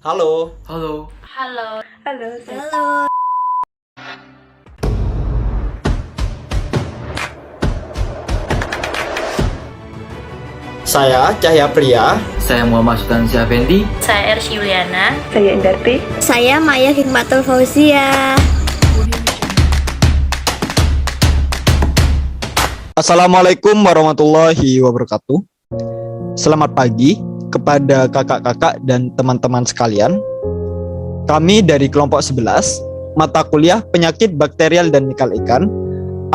Halo. Halo. Halo. Halo. Saya Cahya Priya. Saya Muhammad Sultan Syafendi. Saya Ersy Yuliana. Saya Indarti. Saya Maya Hikmatul Fauzia. Assalamualaikum warahmatullahi wabarakatuh. Selamat pagi kepada kakak-kakak dan teman-teman sekalian. Kami dari kelompok 11, mata kuliah penyakit bakterial dan nikal ikan,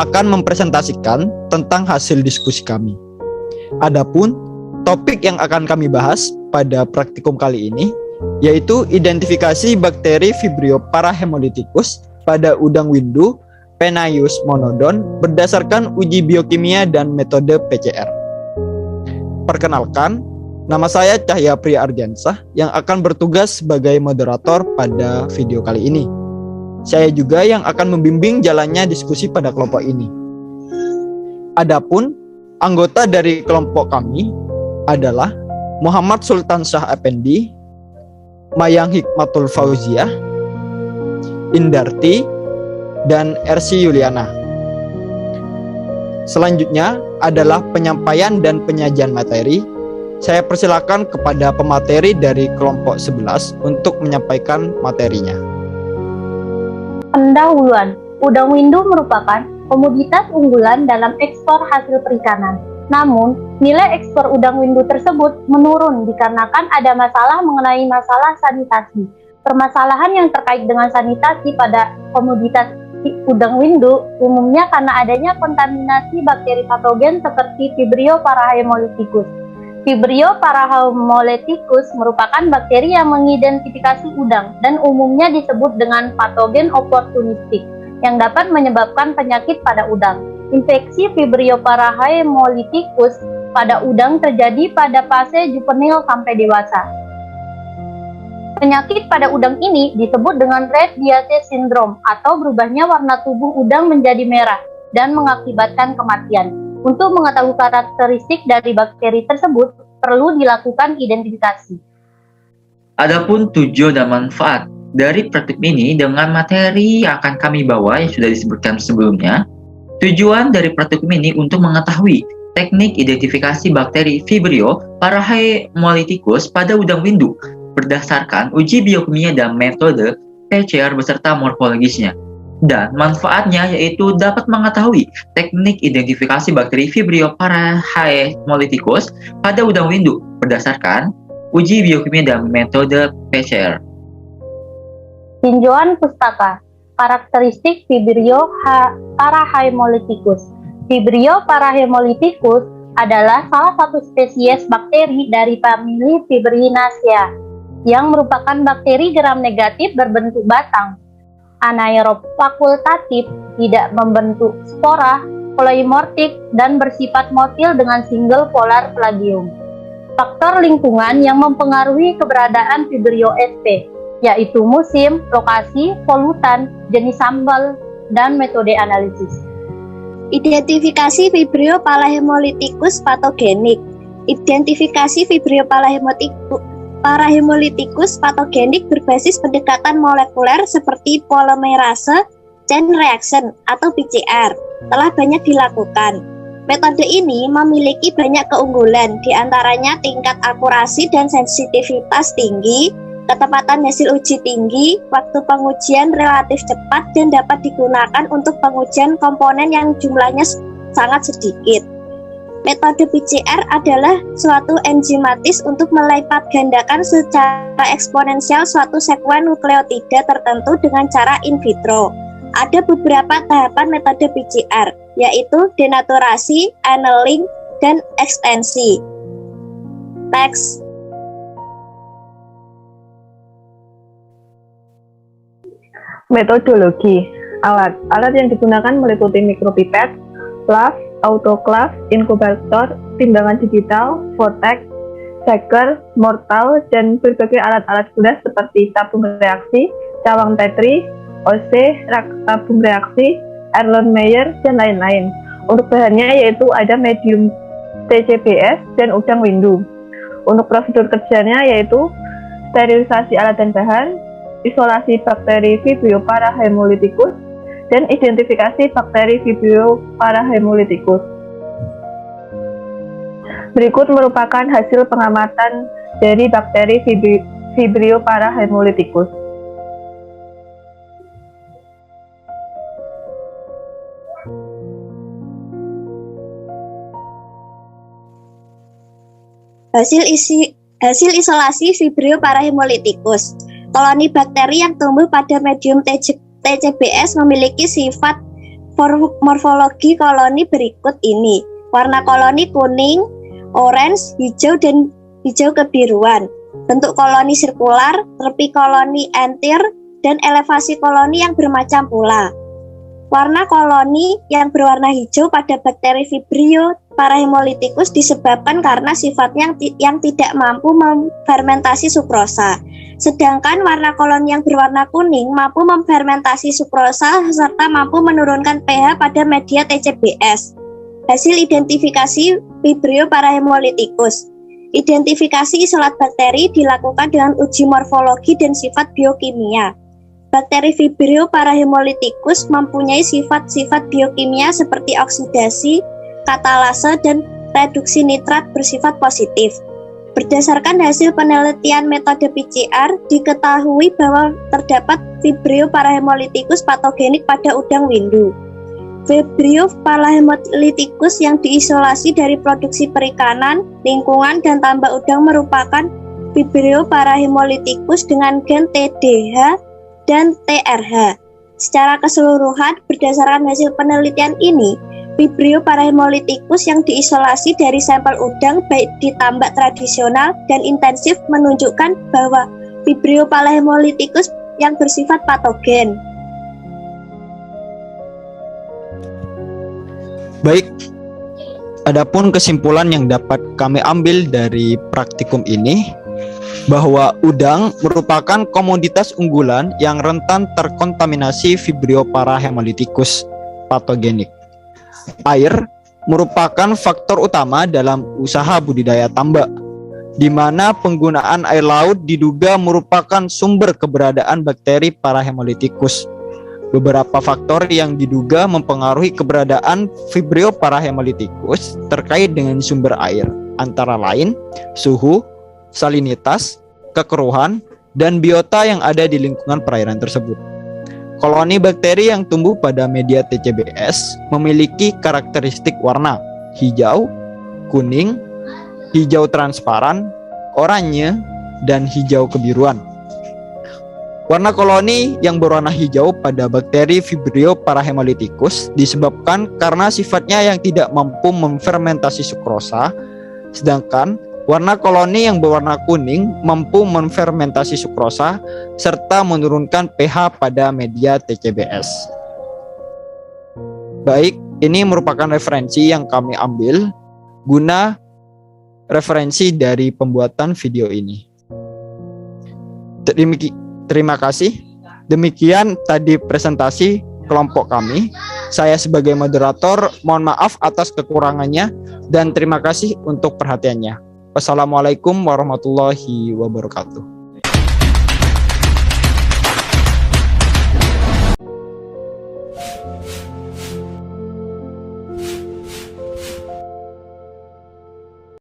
akan mempresentasikan tentang hasil diskusi kami. Adapun topik yang akan kami bahas pada praktikum kali ini yaitu identifikasi bakteri Vibrio parahemolyticus pada udang windu Penaeus monodon berdasarkan uji biokimia dan metode PCR. Perkenalkan, nama saya Cahya Priya Ardiansah yang akan bertugas sebagai moderator pada video kali ini. Saya juga yang akan membimbing jalannya diskusi pada kelompok ini. Adapun anggota dari kelompok kami adalah Muhammad Sultan Syah Effendi, Mayang Hikmatul Fauzia, Indarti, dan Ersy Yuliana. Selanjutnya adalah penyampaian dan penyajian materi. Saya persilakan kepada pemateri dari kelompok 11 untuk menyampaikan materinya. Pendahuluan, udang windu merupakan komoditas unggulan dalam ekspor hasil perikanan. Namun, nilai ekspor udang windu tersebut menurun dikarenakan ada masalah mengenai masalah sanitasi. Permasalahan yang terkait dengan sanitasi pada komoditas udang windu umumnya karena adanya kontaminasi bakteri patogen seperti Vibrio parahemolyticus. Vibrio parahemolyticus merupakan bakteri yang mengidentifikasi udang dan umumnya disebut dengan patogen oportunistik yang dapat menyebabkan penyakit pada udang. Infeksi Vibrio parahemolyticus pada udang terjadi pada fase juvenil sampai dewasa. Penyakit pada udang ini disebut dengan red disease syndrome atau berubahnya warna tubuh udang menjadi merah dan mengakibatkan kematian. Untuk mengetahui karakteristik dari bakteri tersebut, perlu dilakukan identifikasi. Adapun tujuan dan manfaat dari praktik ini dengan materi yang akan kami bawa yang sudah disebutkan sebelumnya. Tujuan dari praktikum ini untuk mengetahui teknik identifikasi bakteri Vibrio parahemolyticus pada udang windu berdasarkan uji biokimia dan metode PCR beserta morfologisnya. Dan manfaatnya yaitu dapat mengetahui teknik identifikasi bakteri Vibrio parahemolyticus pada udang windu berdasarkan uji biokimia dan metode PCR. Tinjauan pustaka. Karakteristik Vibrio parahemolyticus. Vibrio parahemolyticus adalah salah satu spesies bakteri dari famili Fibrinaceae yang merupakan bakteri gram negatif berbentuk batang, anaerob fakultatif, tidak membentuk spora, polimorfik, dan bersifat motil dengan single polar plagium. Faktor lingkungan yang mempengaruhi keberadaan Vibrio sp, yaitu musim, lokasi, polutan, jenis sambal, dan metode analisis. Identifikasi Vibrio parahemolyticus patogenik. Identifikasi Vibrio parahemolyticus patogenik berbasis pendekatan molekuler seperti polimerase chain reaction atau PCR telah banyak dilakukan. Metode ini memiliki banyak keunggulan, diantaranya tingkat akurasi dan sensitivitas tinggi, ketepatan hasil uji tinggi, waktu pengujian relatif cepat, dan dapat digunakan untuk pengujian komponen yang jumlahnya sangat sedikit. Metode PCR adalah suatu enzimatis untuk melipat gandakan secara eksponensial suatu sekuen nukleotida tertentu dengan cara in vitro. Ada beberapa tahapan metode PCR, yaitu denaturasi, annealing, dan ekstensi. Teks. Metodologi. Alat yang digunakan meliputi mikropipet, flask, autoclave, inkubator, timbangan digital, vortex, shaker, mortal, dan berbagai alat-alat gula seperti tabung reaksi, cawang Tetri, OC, tabung reaksi, Erlenmeyer, dan lain-lain. Untuk bahannya yaitu ada medium TCBS dan udang windu. Untuk prosedur kerjanya yaitu sterilisasi alat dan bahan, isolasi bakteri Vibrio parahemolyticus, dan identifikasi bakteri Vibrio parahemolyticus. Berikut merupakan hasil pengamatan dari bakteri Vibrio parahemolyticus. Hasil isolasi Vibrio parahemolyticus. Koloni bakteri yang tumbuh pada medium TCBS memiliki sifat morfologi koloni berikut ini. Warna koloni kuning, orange, hijau, dan hijau kebiruan. Bentuk koloni sirkular, tepi koloni entir, dan elevasi koloni yang bermacam pula. Warna koloni yang berwarna hijau pada bakteri Vibrio parahemolyticus disebabkan karena sifatnya yang tidak mampu memfermentasi sukrosa. Sedangkan warna koloni yang berwarna kuning mampu memfermentasi sukrosa serta mampu menurunkan pH pada media TCBS. Hasil identifikasi Vibrio parahemolyticus. Identifikasi isolat bakteri dilakukan dengan uji morfologi dan sifat biokimia. Bakteri Vibrio parahemolyticus mempunyai sifat-sifat biokimia seperti oksidasi, katalase, dan reduksi nitrat bersifat positif. Berdasarkan hasil penelitian metode PCR, diketahui bahwa terdapat Vibrio parahemolyticus patogenik pada udang windu. Vibrio parahemolyticus yang diisolasi dari produksi perikanan, lingkungan, dan tambak udang merupakan Vibrio parahemolyticus dengan gen TDH dan TRH. Secara keseluruhan, berdasarkan hasil penelitian ini, Vibrio parahemolyticus yang diisolasi dari sampel udang baik di tambak tradisional dan intensif menunjukkan bahwa Vibrio parahemolyticus yang bersifat patogen. Baik, adapun kesimpulan yang dapat kami ambil dari praktikum ini, bahwa udang merupakan komoditas unggulan yang rentan terkontaminasi Vibrio parahemolyticus patogenik. Air merupakan faktor utama dalam usaha budidaya tambak, di mana penggunaan air laut diduga merupakan sumber keberadaan bakteri parahemolyticus. Beberapa faktor yang diduga mempengaruhi keberadaan Vibrio parahemolyticus terkait dengan sumber air, antara lain suhu, salinitas, kekeruhan, dan biota yang ada di lingkungan perairan tersebut. Koloni bakteri yang tumbuh pada media TCBS memiliki karakteristik warna hijau, kuning, hijau transparan, oranye, dan hijau kebiruan. Warna koloni yang berwarna hijau pada bakteri Vibrio parahemolyticus disebabkan karena sifatnya yang tidak mampu memfermentasi sukrosa, sedangkan warna koloni yang berwarna kuning mampu memfermentasi sukrosa serta menurunkan pH pada media TCBS. Baik, ini merupakan referensi yang kami ambil guna referensi dari pembuatan video ini. Terima kasih. Demikian tadi presentasi kelompok kami. Saya sebagai moderator mohon maaf atas kekurangannya dan terima kasih untuk perhatiannya. Wassalamualaikum warahmatullahi wabarakatuh.